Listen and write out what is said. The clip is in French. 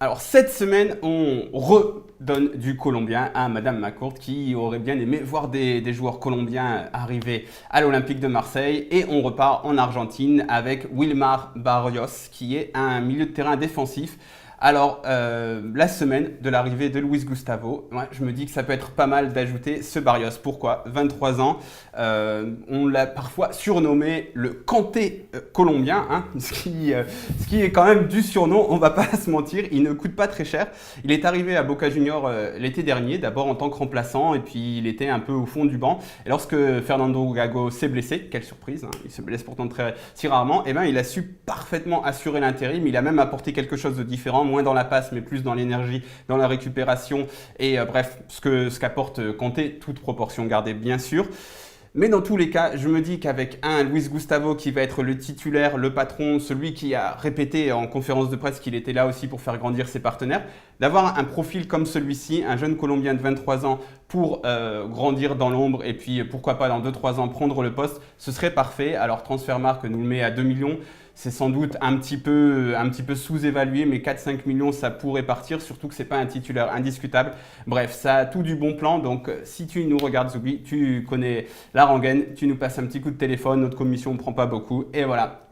Alors cette semaine, on redonne du colombien à Madame Macourte qui aurait bien aimé voir des joueurs colombiens arriver à l'Olympique de Marseille. Et on repart en Argentine avec Wilmar Barrios qui est un milieu de terrain défensif. Alors, la semaine de l'arrivée de Luis Gustavo, ouais, je me dis que ça peut être pas mal d'ajouter ce Barrios. Pourquoi? 23 ans, on l'a parfois surnommé le Kanté colombien, hein, ce qui est quand même du surnom, on va pas se mentir, il ne coûte pas très cher. Il est arrivé à Boca Juniors l'été dernier, d'abord en tant que remplaçant, et puis il était un peu au fond du banc. Et lorsque Fernando Gago s'est blessé, quelle surprise, hein, il se blesse pourtant très si rarement, et ben il a su parfaitement assurer l'intérim, il a même apporté quelque chose de différent, moins dans la passe, mais plus dans l'énergie, dans la récupération, et bref, ce qu'apporte Kanté, toute proportion gardée bien sûr. Mais dans tous les cas, je me dis qu'avec un Luis Gustavo qui va être le titulaire, le patron, celui qui a répété en conférence de presse qu'il était là aussi pour faire grandir ses partenaires, d'avoir un profil comme celui-ci, un jeune Colombien de 23 ans pour grandir dans l'ombre et puis pourquoi pas dans 2-3 ans prendre le poste, ce serait parfait. Alors Transfermarkt nous le met à 2 millions. C'est sans doute un petit peu sous-évalué, mais 4-5 millions, ça pourrait partir, surtout que ce n'est pas un titulaire indiscutable. Bref, ça a tout du bon plan, donc si tu nous regardes Zoubi, tu connais la rengaine, tu nous passes un petit coup de téléphone, notre commission ne prend pas beaucoup, et voilà.